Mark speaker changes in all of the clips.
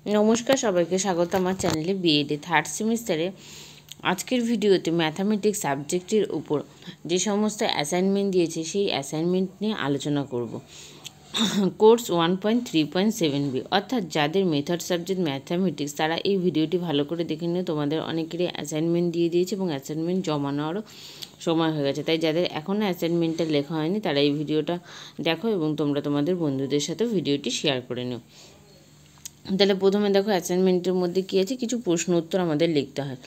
Speaker 1: নমস্কার, সবাইকে স্বাগত আমার চ্যানেলে বিএডে থার্ড সেমিস্টারে। আজকের ভিডিওতে ম্যাথামেটিক্স সাবজেক্টের উপর যে সমস্ত অ্যাসাইনমেন্ট দিয়েছে সেই অ্যাসাইনমেন্ট নিয়ে আলোচনা করব। কোর্স 1.3.7b অর্থাৎ যাদের মেথড সাবজেক্ট ম্যাথামেটিক্স তারা এই ভিডিওটি ভালো করে দেখে নিয়ে তোমাদের অনেকেরই অ্যাসাইনমেন্ট দিয়ে দিয়েছে এবং অ্যাসাইনমেন্ট জমা নেওয়ারও সময় হয়ে গেছে। তাই যাদের এখনও অ্যাসাইনমেন্টটা লেখা হয়নি তারা এই ভিডিওটা দেখো এবং তোমরা তোমাদের বন্ধুদের সাথে ভিডিওটি শেয়ার করে নিও। তাহলে প্রথমে দেখো অ্যাসাইনমেন্টের মধ্যে কী আছে, কিছু প্রশ্ন উত্তর আমাদের লিখতে হয়।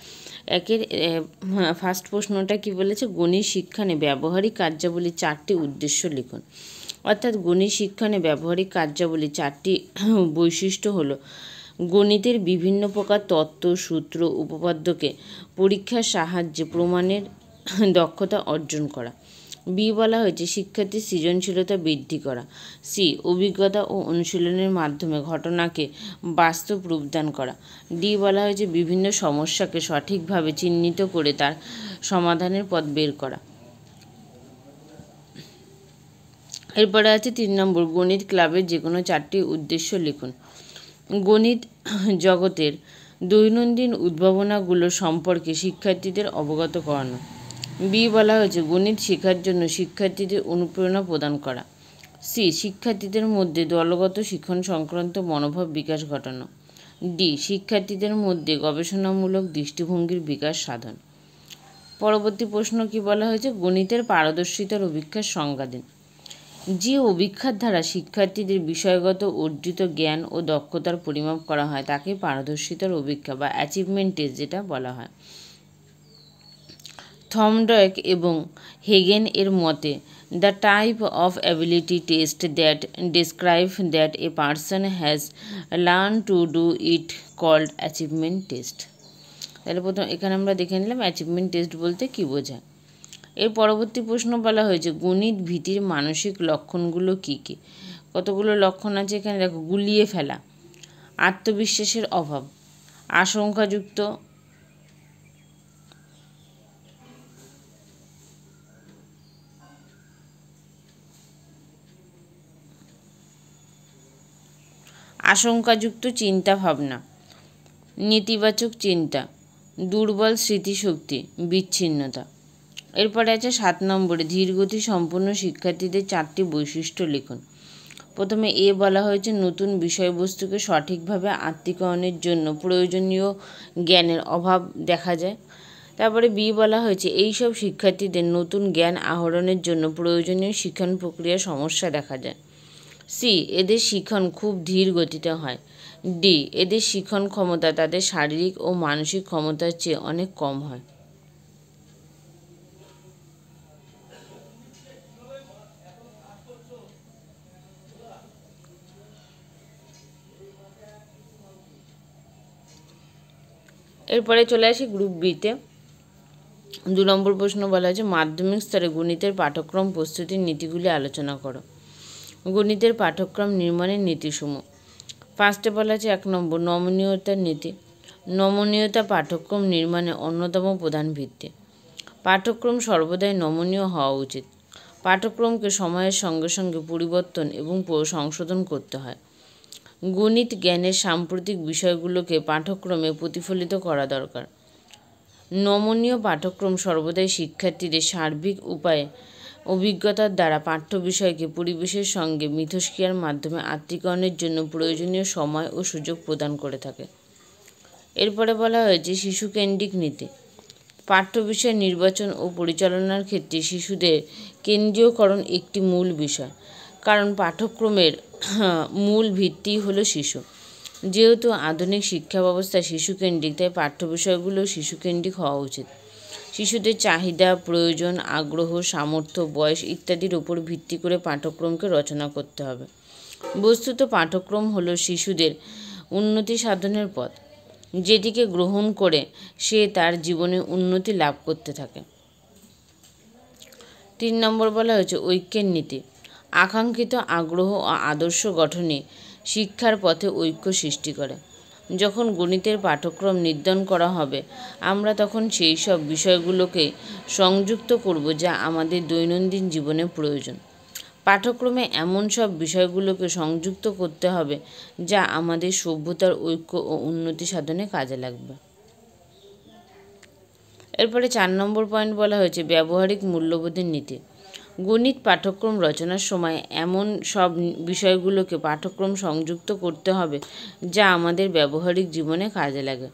Speaker 1: ফার্স্ট প্রশ্নটা কি বলেছে, গণিত শিক্ষণে ব্যবহারিক কার্যাবলী 4টি উদ্দেশ্য লিখুন। অর্থাৎ গণিত শিক্ষণে ব্যবহারিক কার্যাবলী 4টি বৈশিষ্ট্য হলো গণিতের বিভিন্ন প্রকার তত্ত্ব, সূত্র, উপপাদ্যকে পরীক্ষার সাহায্যে প্রমাণের দক্ষতা অর্জন করা। বি বলা হয়েছে শিক্ষার্থীর সৃজনশীলতা বৃদ্ধি করা। সি অভিজ্ঞতা ও অনুশীলনের মাধ্যমে ঘটনাকে বাস্তব রূপদান করা। ডি বলা হয়েছে বিভিন্ন সমস্যাকে সঠিকভাবে চিহ্নিত করে তার সমাধানের পথ বের করা। এরপরে আছে 3 নম্বর, গণিত ক্লাবের যে কোনো 4টি উদ্দেশ্য লিখুন। গণিত জগতের দৈনন্দিন উদ্ভাবনাগুলো সম্পর্কে শিক্ষার্থীদের অবগত করানো। বি বলা হয়েছে গণিত শেখার জন্য শিক্ষার্থীদের অনুপ্রেরণা প্রদান করা। সি শিক্ষার্থীদের মধ্যে দলগত শিক্ষণ সংক্রান্ত মনোভাব বিকাশ ঘটানো। ডি শিক্ষার্থীদের মধ্যে গবেষণামূলক দৃষ্টিভঙ্গির বিকাশ সাধন। পরবর্তী প্রশ্ন কি বলা হয়েছে, গণিতের পারদর্শিতার অভিক্ষার সংজ্ঞা দিন। যে অভিক্ষার দ্বারা শিক্ষার্থীদের বিষয়গত অর্জিত জ্ঞান ও দক্ষতার পরিমাপ করা হয় তাকে পারদর্শিতার অভিক্ষা বা অ্যাচিভমেন্ট টেস্ট যেটা বলা হয়। থর্নডয়েক এবং হেগেন এর মতে the type of ability test that describe that a person has learn to do it called achievement test. তাহলে প্রথম এখানে আমরা দেখে নিলাম অ্যাচিভমেন্ট টেস্ট বলতে কী বোঝায়। এর পরবর্তী প্রশ্ন বলা হয়েছে গণিত ভীতির মানসিক লক্ষণগুলো কী কী। কতগুলো লক্ষণ আছে এখানে দেখো, গুলিয়ে ফেলা, আত্মবিশ্বাসের অভাব, আশঙ্কাযুক্ত চিন্তা ভাবনা, নেতিবাচক চিন্তা, দুর্বল স্মৃতিশক্তি, বিচ্ছিন্নতা। এরপরে আছে 7 নম্বরে ধীরগতি সম্পন্ন শিক্ষার্থীদের 4টি বৈশিষ্ট্য লিখুন। প্রথমে এ বলা হয়েছে নতুন বিষয়বস্তুকে সঠিকভাবে আত্মীকরণের জন্য প্রয়োজনীয় জ্ঞানের অভাব দেখা যায়। তারপরে বি বলা হয়েছে এইসব শিক্ষার্থীদের নতুন জ্ঞান আহরণের জন্য প্রয়োজনীয় শিক্ষণ প্রক্রিয়ার সমস্যা দেখা যায়। সি এদের শিক্ষণ খুব ধীর গতিতে হয়। ডি এদের শিক্ষণ ক্ষমতা তাদের শারীরিক ও মানসিক ক্ষমতার চেয়ে অনেক কম হয়। এরপরে চলে আসি গ্রুপ বিতে। 2 নম্বর প্রশ্ন বলা হয়েছে মাধ্যমিক স্তরে গণিতের পাঠ্যক্রম প্রস্তুতির নীতিগুলি আলোচনা করো। গণিতের পাঠ্যক্রম নির্মাণের নীতিসমূহ। ফার্স্টে বলা আছে 1 নম্বর নমনীয়তার নীতি। নমনীয়তা পাঠ্যক্রম নির্মাণে অন্যতম প্রধান ভিত্তি। পাঠ্যক্রম সর্বদাই নমনীয় হওয়া উচিত। পাঠ্যক্রমকে সময়ের সঙ্গে সঙ্গে পরিবর্তন এবং সংশোধন করতে হয়। গণিত জ্ঞানের সাম্প্রতিক বিষয়গুলোকে পাঠ্যক্রমে প্রতিফলিত করা দরকার। নমনীয় পাঠ্যক্রম সর্বদাই শিক্ষার্থীদের সার্বিক উপায়ে অভিজ্ঞতার দ্বারা পাঠ্য বিষয়কে পরিবেশের সঙ্গে মিথস্ক্রিয়ার মাধ্যমে আত্মীকরণের জন্য প্রয়োজনীয় সময় ও সুযোগ প্রদান করে থাকে। এরপরে বলা হয়েছে শিশুকেন্দ্রিক নীতি। পাঠ্য বিষয় নির্বাচন ও পরিচালনার ক্ষেত্রে শিশুদের কেন্দ্রীয়করণ একটি মূল বিষয়, কারণ পাঠ্যক্রমের মূল ভিত্তি হলো শিশু। যেহেতু আধুনিক শিক্ষা ব্যবস্থা শিশুকেন্দ্রিক তাই পাঠ্য বিষয়গুলো শিশুকেন্দ্রিক হওয়া উচিত। শিশুদের চাহিদা, প্রয়োজন, আগ্রহ, সামর্থ্য, বয়স ইত্যাদির উপর ভিত্তি করে পাঠ্যক্রমকে রচনা করতে হবে। বস্তুত পাঠ্যক্রম হলো শিশুদের উন্নতি সাধনের পথ, যেটিকে গ্রহণ করে সে তার জীবনে উন্নতি লাভ করতে থাকে। 3 নম্বর বলা হয়েছে ঐক্যের নীতি। আকাঙ্ক্ষিত আগ্রহ ও আদর্শ গঠনে শিক্ষার পথে ঐক্য সৃষ্টি করে। যখন গণিতের পাঠ্যক্রম নির্ধারণ করা হবে আমরা তখন সেই সব বিষয়গুলোকে সংযুক্ত করব যা আমাদের দৈনন্দিন জীবনে প্রয়োজন। পাঠ্যক্রমে এমন সব বিষয়গুলোকে সংযুক্ত করতে হবে যা আমাদের সভ্যতার ঐক্য ও উন্নতি সাধনে কাজে লাগবে। এরপরে 4 নম্বর পয়েন্ট বলা হয়েছে ব্যবহারিক মূল্যবোধের নীতি। গণিত পাঠ্যক্রম রচনার সময় এমন সব বিষয়গুলোকে পাঠ্যক্রম সংযুক্ত করতে হবে যা আমাদের ব্যবহারিক জীবনে কাজে লাগে।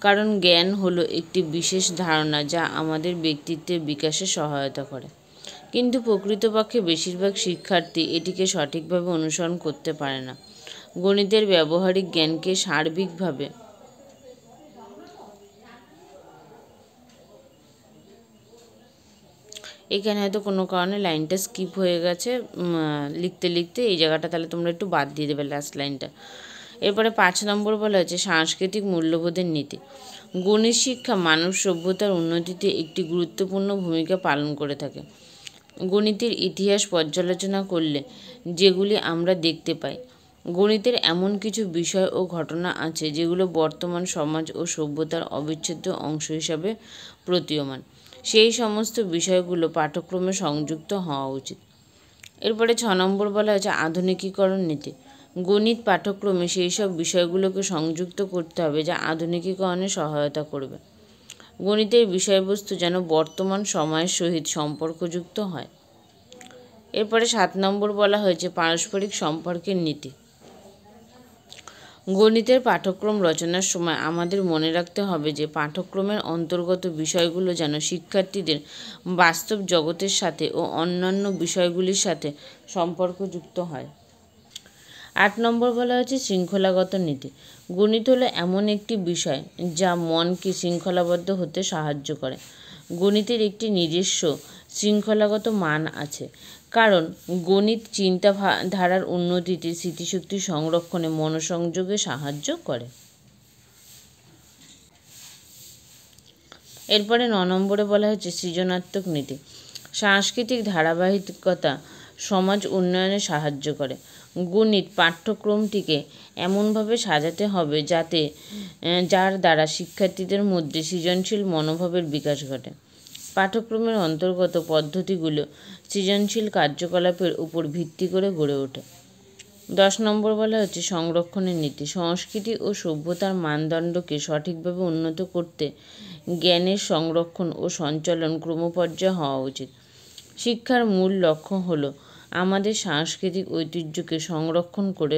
Speaker 1: কারণ জ্ঞান হলো একটি বিশেষ ধারণা যা আমাদের ব্যক্তিত্বের বিকাশে সহায়তা করে, কিন্তু প্রকৃতপক্ষে বেশিরভাগ শিক্ষার্থী এটিকে সঠিকভাবে অনুসরণ করতে পারে না। গণিতের ব্যবহারিক জ্ঞানকে সার্বিকভাবে এখানে হয়তো কোনো কারণে লাইনটা স্কিপ হয়ে গেছে লিখতে লিখতে, এই জায়গাটা তাহলে তোমরা একটু বাদ দিয়ে দেবে লাস্ট লাইনটা। এরপরে 5 নম্বর বলা হচ্ছে সাংস্কৃতিক মূল্যবোধের নীতি। গণিত শিক্ষা মানব সভ্যতার উন্নতিতে একটি গুরুত্বপূর্ণ ভূমিকা পালন করে থাকে। গণিতের ইতিহাস পর্যালোচনা করলে যেগুলি আমরা দেখতে পাই, গণিতের এমন কিছু বিষয় ও ঘটনা আছে যেগুলো বর্তমান সমাজ ও সভ্যতার অবিচ্ছেদ্য অংশ হিসাবে প্রতীয়মান। সেই সমস্ত বিষয়গুলো পাঠ্যক্রমে সংযুক্ত হওয়া উচিত। এরপরে 6 নম্বর বলা হয়েছে আধুনিকীকরণ নীতি। গণিত পাঠ্যক্রমে সেই সব বিষয়গুলোকে সংযুক্ত করতে হবে যা আধুনিকীকরণে সহায়তা করবে। গণিতের বিষয়বস্তু যেন বর্তমান সময়ের সহিত সম্পর্কযুক্ত হয়। এরপরে 7 নম্বর বলা হয়েছে পারস্পরিক সম্পর্কের নীতি। গণিতের পাঠ্যক্রম রচনার সময় আমাদের মনে রাখতে হবে যে পাঠ্যক্রমের অন্তর্গত বিষয়গুলো যেন শিক্ষার্থীদের বাস্তব জগতের সাথে ও অন্যান্য বিষয়গুলির সাথে সম্পর্কযুক্ত হয়। 8 নম্বর বলা হয়েছে শৃঙ্খলাগত নীতি। গণিত হলো এমন একটি বিষয় যা মনকে শৃঙ্খলাবদ্ধ হতে সাহায্য করে। গণিতের একটি নিজস্ব শৃঙ্খলাগত মান আছে, কারণ গণিত চিন্তাধারার উন্নতিতে, স্মৃতিশক্তি সংরক্ষণে, মনোসংযোগে সাহায্য করে। এরপরে 9 নম্বরে বলা হচ্ছে সৃজনাত্মক নীতি। সাংস্কৃতিক ধারাবাহিকতা সমাজ উন্নয়নে সাহায্য করে। গণিত পাঠ্যক্রমটিকে এমনভাবে সাজাতে হবে যার দ্বারা শিক্ষার্থীদের মধ্যে সৃজনশীল মনোভাবের বিকাশ ঘটে। পাঠ্যক্রমের অন্তর্গত পদ্ধতিগুলো সৃজনশীল কার্যকলাপের উপর ভিত্তি করে গড়ে ওঠে। 10 নম্বর বলা হচ্ছে সংরক্ষণের নীতি। সংস্কৃতি ও সভ্যতার মানদণ্ডকে সঠিকভাবে উন্নত করতে জ্ঞানের সংরক্ষণ ও সঞ্চালন ক্রমপর্যায়ে হওয়া উচিত। শিক্ষার মূল লক্ষ্য হল আমাদের সাংস্কৃতিক ঐতিহ্যকে সংরক্ষণ করে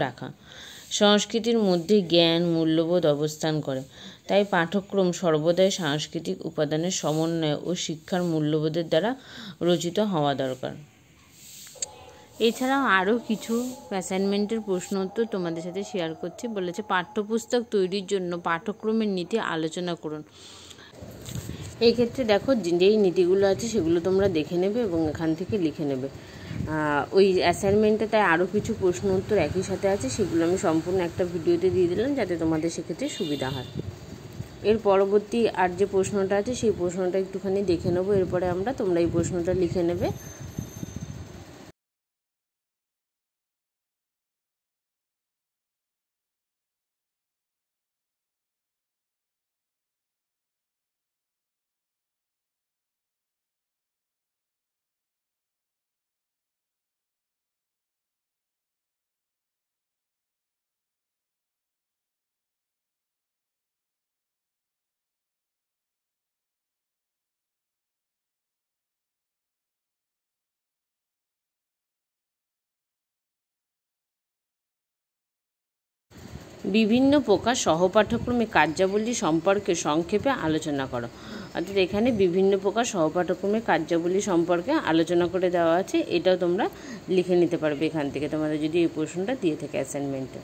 Speaker 1: রাখা। সংস্কৃতির মধ্যে জ্ঞান, মূল্যবোধ অবস্থান করে, তাই পাঠ্যক্রম সর্বদাই সাংস্কৃতিক উপাদানের সমন্বয় ও শিক্ষার মূল্যবোধের দ্বারা রচিত হওয়া দরকার। এছাড়াও আরও কিছু অ্যাসাইনমেন্টের প্রশ্ন উত্তর তোমাদের সাথে শেয়ার করছি। বলেছে পাঠ্যপুস্তক তৈরির জন্য পাঠ্যক্রমের নীতি আলোচনা করুন। এই ক্ষেত্রে দেখো যেই নীতিগুলো আছে সেগুলো তোমরা দেখে নেবে এবং এখান থেকে লিখে নেবে। ওই অ্যাসাইনমেন্টে তাই আরও কিছু প্রশ্ন উত্তর একই সাথে আছে, সেগুলো আমি সম্পূর্ণ একটা ভিডিওতে দিয়ে দিলাম যাতে তোমাদের সেক্ষেত্রে সুবিধা হয়। এর পরবর্তী আর যে প্রশ্নটা আছে সেই প্রশ্নটা একটুখানি দেখে নেবো, এরপরে তোমরা এই প্রশ্নটা লিখে নেবে। বিভিন্ন প্রকার সহপাঠক্রমিক কার্যাবলী সম্পর্কে সংক্ষেপে আলোচনা করো। অর্থাৎ এখানে বিভিন্ন প্রকার সহপাঠক্রমিক কার্যাবলী সম্পর্কে আলোচনা করে দেওয়া আছে, এটাও তোমরা লিখে নিতে পারবে এখান থেকে তোমাদের যদি এই প্রশ্নটা দিয়ে থাকে অ্যাসাইনমেন্টে।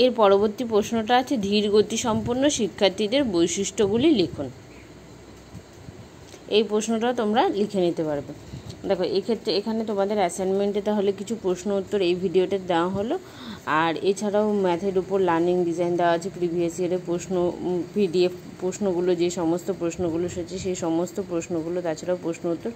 Speaker 1: এর পরবর্তী প্রশ্নটা আছে ধীর গতি সম্পন্ন শিক্ষার্থীদের বৈশিষ্ট্যগুলি লিখুন। এই প্রশ্নটা তোমরা লিখে নিতে পারবে। দেখো এক্ষেত্রে এখানে তোমাদের অ্যাসাইনমেন্টে তাহলে কিছু প্রশ্ন উত্তর এই ভিডিওতে দেওয়া হলো। আর এছাড়াও ম্যাথের উপর লার্নিং ডিজাইন দেওয়া আছে, প্রিভিয়াস ইয়ারের প্রশ্ন, পিডিএফ প্রশ্নগুলো, যে সমস্ত প্রশ্নগুলো এসেছে সেই সমস্ত প্রশ্নগুলো, তাছাড়াও প্রশ্ন উত্তর,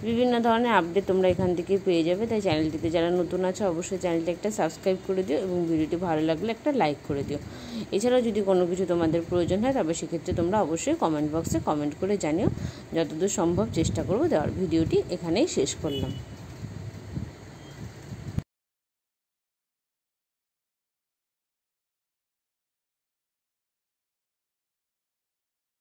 Speaker 1: বিভিন্ন ধরনের আপডেট তোমরা এখান থেকে পেয়ে যাবে। তাই চ্যানেলটিতে যারা নতুন আছে অবশ্যই চ্যানেলটা একটা সাবস্ক্রাইব করে দিও এবং ভিডিওটি ভালো লাগলে একটা লাইক করে দিও। এছাড়াও যদি কোনো কিছু তোমাদের প্রয়োজন হয় তবে সেক্ষেত্রে তোমরা অবশ্যই কমেন্ট বক্সে কমেন্ট করে জানিও, যতদূর সম্ভব চেষ্টা করবো দেওয়ার। ভিডিওটি এখানেই শেষ করলাম।